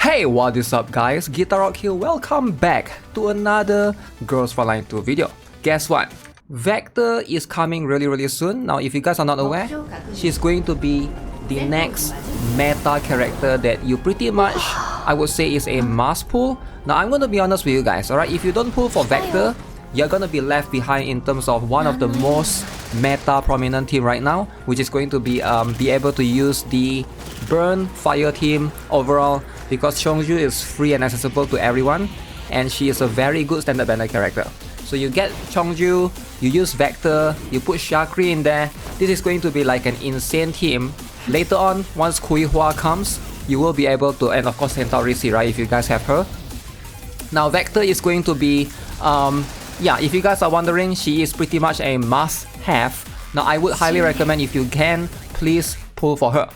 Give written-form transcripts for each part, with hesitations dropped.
Hey, what is up guys, GuitarRock here, welcome back to another Girls Frontline 2 video. Guess what? Vector is coming really soon. Now if you guys are not aware, she's going to be the next meta character that you pretty much, I would say, is a must pull. Now I'm going to be honest with you guys, alright? If you don't pull for Vector, you're going to be left behind in terms of one of the most meta prominent team right now, which is going to be able to use the burn fire team overall, because Chongju is free and accessible to everyone, and she is a very good standard banner character. So you get Chongju, you use Vector, you put Shakri in there. This is going to be like an insane team. Later on, once Kui Hua comes, you will be able to, and of course Centauri C, right, if you guys have her. Now Vector is going to be, yeah, if you guys are wondering, she is pretty much a must-have. Now I would highly recommend, if you can, please pull for her.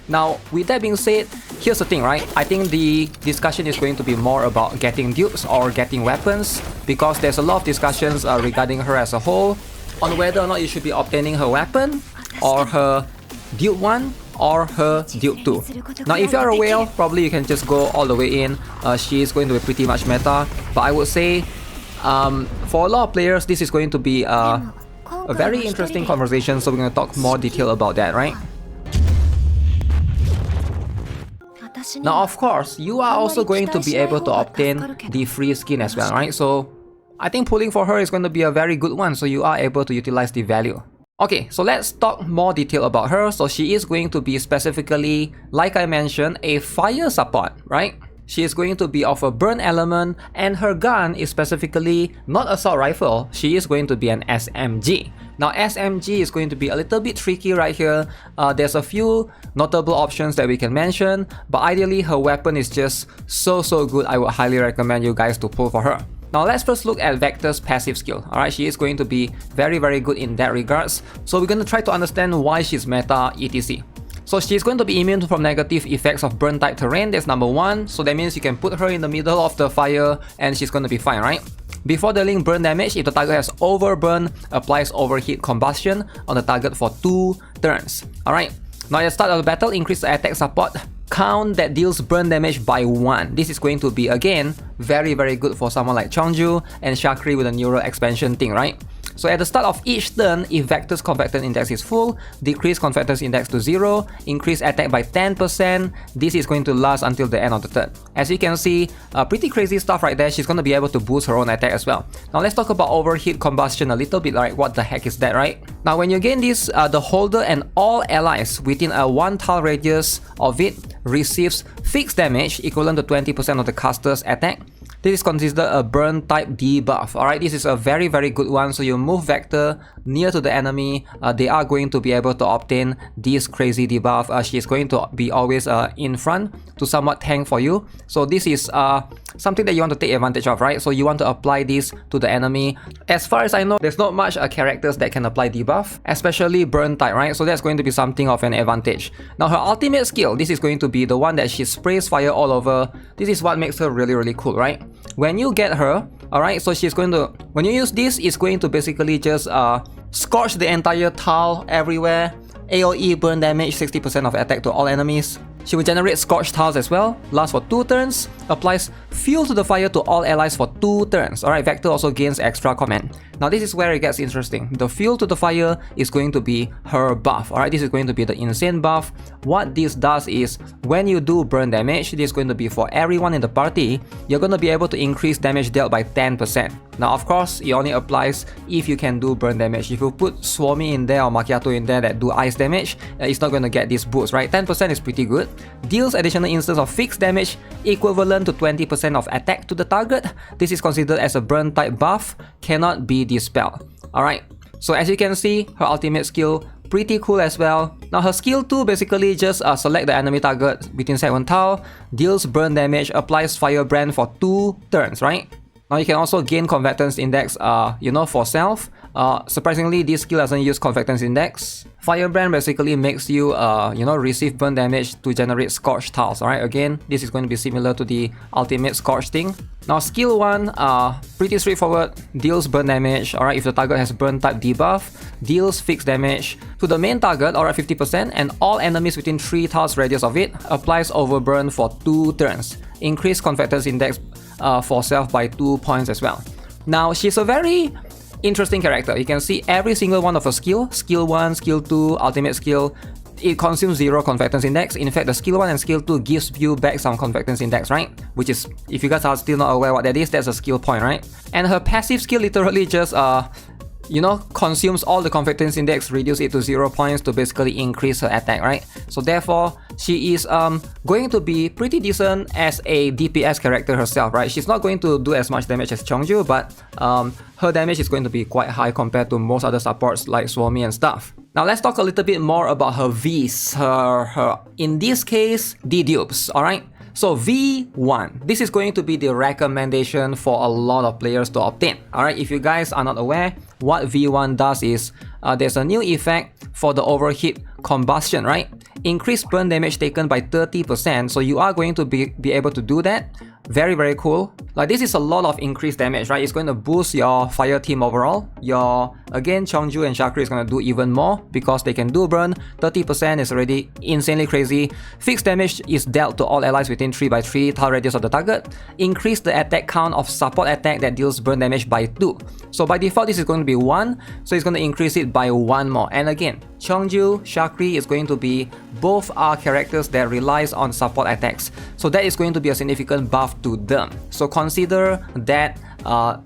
Now with that being said, here's the thing, right? I think the discussion is going to be more about getting dupes or getting weapons, because there's a lot of discussions regarding her as a whole, on whether or not you should be obtaining her weapon, or her dupe 1, or her dupe 2. Now if you're a whale, probably you can just go all the way in. She is going to be pretty much meta, but I would say for a lot of players this is going to be a very interesting conversation, so we're going to talk more detail about that, right? Now of course, you are also going to be able to obtain the free skin as well, right? So I think pulling for her is going to be a very good one, so you are able to utilize the value. Okay, so let's talk more detail about her. So she is going to be specifically, like I mentioned, a fire support, right? She is going to be of a burn element, and her gun is specifically not assault rifle. She is going to be an SMG. Now SMG is going to be a little bit tricky right here. There's a few notable options that we can mention, but ideally her weapon is just so good. I would highly recommend you guys to pull for her. Now let's first look at Vector's passive skill. Alright, she is going to be very good in that regards. So we're going to try to understand why she's meta, etc. So she's going to be immune from negative effects of burn type terrain, that's number one. So that means you can put her in the middle of the fire and she's going to be fine, right? Before dealing burn damage, if the target has overburn, applies overheat combustion on the target for 2 turns. Alright, now at the start of the battle, increase the attack support count that deals burn damage by 1. This is going to be, again, very good for someone like Chongju and Shakri with a neural expansion thing, right? So at the start of each turn, if Vector's Confactance Index is full, decrease Confactance Index to 0, increase attack by 10%. This is going to last until the end of the turn. As you can see, pretty crazy stuff right there. She's going to be able to boost her own attack as well. Now let's talk about overheat combustion a little bit, right? What the heck is that, right? Now when you gain this, the holder and all allies within a 1 tile radius of it receives fixed damage equivalent to 20% of the caster's attack. This is considered a burn type debuff. Alright, this is a very good one. So you move Vector near to the enemy, they are going to be able to obtain this crazy debuff. She is going to be always in front to somewhat tank for you. So this is something that you want to take advantage of, right? So you want to apply this to the enemy. As far as I know, there's not much characters that can apply debuff, especially burn type, right? So that's going to be something of an advantage. Now her ultimate skill, this is going to be the one that she sprays fire all over. This is what makes her really cool, right? When you get her, alright, so she's going to, when you use this, it's going to basically just scorch the entire tile everywhere. AoE burn damage, 60% of attack to all enemies. She will generate scorched tiles as well, lasts for 2 turns, applies fuel to the fire to all allies for 2 turns. Alright, Vector also gains extra command. Now this is where it gets interesting. The fuel to the fire is going to be her buff. Alright, this is going to be the insane buff. What this does is, when you do burn damage, this is going to be for everyone in the party, you're going to be able to increase damage dealt by 10%. Now of course, it only applies if you can do burn damage. If you put Swami in there or Macchiato in there that do ice damage, it's not going to get this boost, right? 10% is pretty good. Deals additional instance of fixed damage equivalent to 20% of attack to the target. This is considered as a burn type buff, cannot be dispelled. Alright, so as you can see, her ultimate skill, pretty cool as well. Now her skill 2 basically just select the enemy target between set 1 tile, deals burn damage, applies firebrand for 2 turns, right? Now you can also gain Confactance Index, you know, for self. Surprisingly, this skill doesn't use Confactance Index. Firebrand basically makes you, you know, receive burn damage to generate scorched tiles. Alright, again, this is going to be similar to the ultimate scorch thing. Now skill 1, pretty straightforward, deals burn damage. Alright, if the target has burn type debuff, deals fixed damage to the main target, alright, 50%, and all enemies within 3 tiles radius of it, applies overburn for 2 turns. increase confidence index for self by 2 points as well. Now, she's a very interesting character. You can see every single one of her skill 1, skill 2, ultimate skill, it consumes 0 confidence index. In fact, the skill 1 and skill 2 gives you back some confidence index, right? Which is, if you guys are still not aware what that is, that's a skill point, right? And her passive skill literally just you know, consumes all the confidence index, reduce it to 0 points to basically increase her attack, right? So therefore, she is going to be pretty decent as a DPS character herself, right? She's not going to do as much damage as Chongju, but her damage is going to be quite high compared to most other supports like Suomi and stuff. Now let's talk a little bit more about her Vs, her in this case, the Dupes, alright? So V1, this is going to be the recommendation for a lot of players to obtain. Alright, if you guys are not aware, what V1 does is there's a new effect for the overheat combustion, right? Increased burn damage taken by 30%, so you are going to be able to do that. Very, very cool. Like, this is a lot of increased damage, right? It's going to boost your fire team overall. Again, Chongju and Shakri is going to do even more because they can do burn. 30% is already insanely crazy. Fixed damage is dealt to all allies within 3x3 tile radius of the target. Increase the attack count of support attack that deals burn damage by 2. So by default, this is going to be 1. So it's going to increase it by 1 more. And again, Chongju, Shakri is going to be both are characters that relies on support attacks. So that is going to be a significant buff to them. So consider that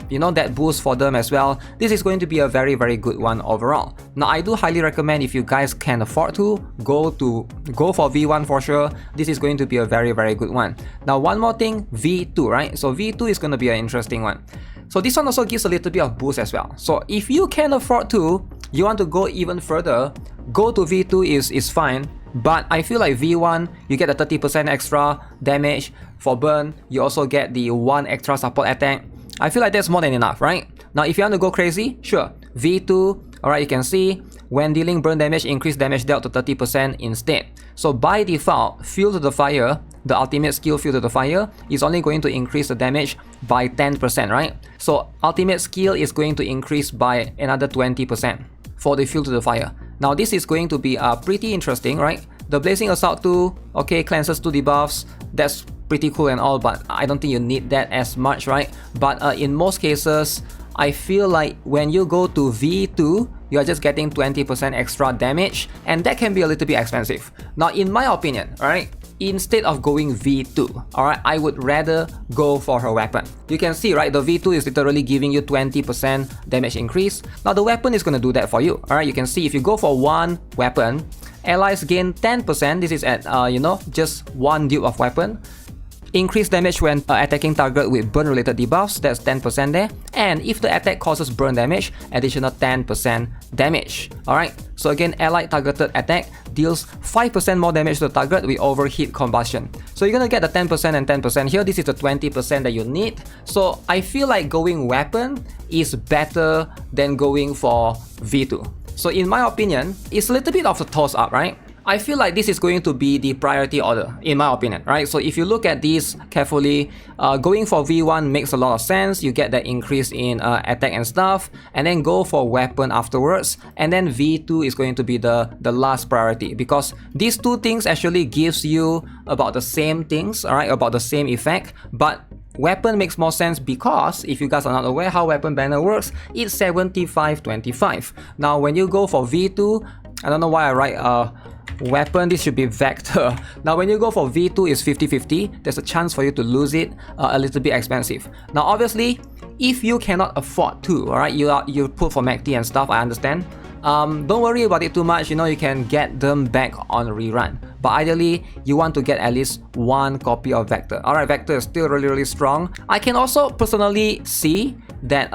you know, that boost for them as well. This is going to be a very, very good one overall. Now, I do highly recommend, if you guys can afford to, go for V1 for sure. This is going to be a very, very good one. Now, one more thing, V2, right? So V2 is going to be an interesting one. So this one also gives a little bit of boost as well. So if you can afford to, you want to go even further, go to V2 is fine. But I feel like V1, you get a 30% extra damage for burn. You also get the 1 extra support attack. I feel like that's more than enough, right? Now, if you want to go crazy, sure, V2, alright, you can see when dealing burn damage, increase damage dealt to 30% instead. So by default, Fuel to the Fire, the ultimate skill Fuel to the Fire, is only going to increase the damage by 10%, right? So ultimate skill is going to increase by another 20% for the Fuel to the Fire. Now, this is going to be pretty interesting, right? The Blazing Assault 2, okay, cleanses 2 debuffs, that's pretty cool and all, but I don't think you need that as much, right? But in most cases, I feel like when you go to V2, you are just getting 20% extra damage, and that can be a little bit expensive. Now, in my opinion, alright, instead of going V2, alright, I would rather go for her weapon. You can see, right, the V2 is literally giving you 20% damage increase. Now, the weapon is going to do that for you, alright? You can see if you go for one weapon, allies gain 10%. This is at, you know, just one dupe of weapon. Increase damage when attacking target with burn related debuffs, that's 10% there. And if the attack causes burn damage, additional 10% damage. Alright, so again, allied targeted attack deals 5% more damage to the target with overheat combustion. So you're gonna get the 10% and 10% here. This is the 20% that you need. So I feel like going weapon is better than going for V2. So in my opinion, it's a little bit of a toss up, right? I feel like this is going to be the priority order, in my opinion, right? So if you look at this carefully, going for V1 makes a lot of sense. You get that increase in attack and stuff, and then go for weapon afterwards, and then V2 is going to be the last priority, because these two things actually gives you about the same things, alright, about the same effect, but weapon makes more sense because, if you guys are not aware how weapon banner works, it's 75-25. Now, when you go for V2, I don't know why I write weapon, this should be vector. Now, when you go for V2, it's 50-50. There's a chance for you to lose it, a little bit expensive. Now, obviously, if you cannot afford to, alright, you put for MACD and stuff, I understand. Don't worry about it too much, you know, you can get them back on rerun. But ideally, you want to get at least one copy of Vector. Alright, Vector is still really, really strong. I can also personally see that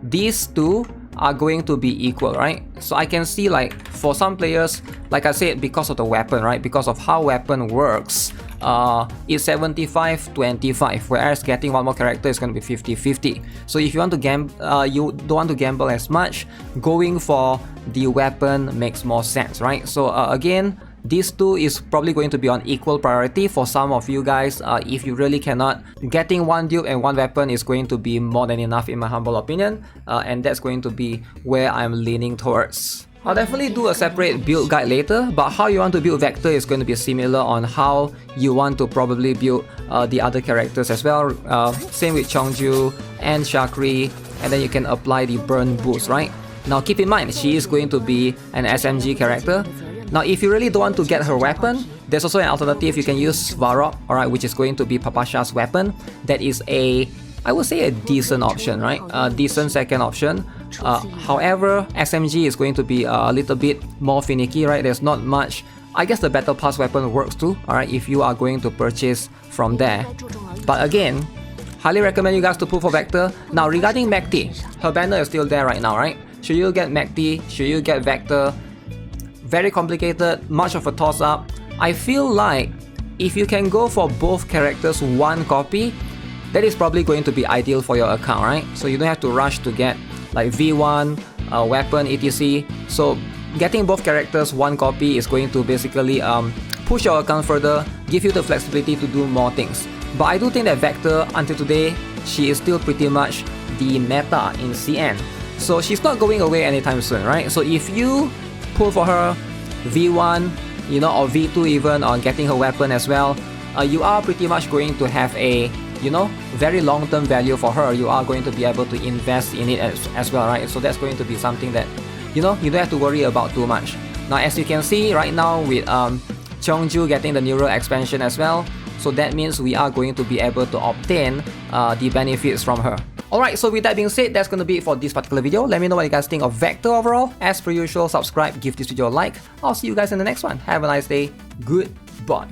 these two are going to be equal, right? So I can see, like, for some players, like I said, because of the weapon, right? Because of how weapon works, it's 75-25, whereas getting one more character is going to be 50-50. So if you want to gamble, you don't want to gamble as much, going for the weapon makes more sense, right? So again, these two is probably going to be on equal priority for some of you guys. If you really cannot, getting one dupe and one weapon is going to be more than enough in my humble opinion, and that's going to be where I'm leaning towards. I'll definitely do a separate build guide later, but how you want to build Vector is going to be similar on how you want to probably build the other characters as well. Same with Chongju and Shakri, and then you can apply the burn boost, right? Now keep in mind, she is going to be an SMG character. Now if you really don't want to get her weapon, there's also an alternative. You can use Svarog, alright, which is going to be Papasha's weapon. That is I would say a decent option, right? A decent second option. However, SMG is going to be a little bit more finicky, right? There's not much. I guess the Battle Pass weapon works too, alright, if you are going to purchase from there. But again, highly recommend you guys to pull for Vector. Now regarding Mekti, her banner is still there right now, right? Should you get Mekti? Should you get Vector? Very complicated, much of a toss-up. I feel like if you can go for both characters one copy, that is probably going to be ideal for your account, right? So you don't have to rush to get like V1, weapon, etc. So getting both characters one copy is going to basically push your account further, give you the flexibility to do more things. But I do think that Vector, until today, she is still pretty much the meta in CN. So she's not going away anytime soon, right? So if you pull for her V1, you know, or V2 even, or getting her weapon as well, you are pretty much going to have a, you know, very long-term value for her. You are going to be able to invest in it as well, right? So that's going to be something that, you know, you don't have to worry about too much. Now as you can see right now with Chongju getting the neural expansion as well, so that means we are going to be able to obtain the benefits from her. Alright, so with that being said, that's gonna be it for this particular video. Let me know what you guys think of Vector overall. As per usual, subscribe, give this video a like. I'll see you guys in the next one. Have a nice day. Goodbye.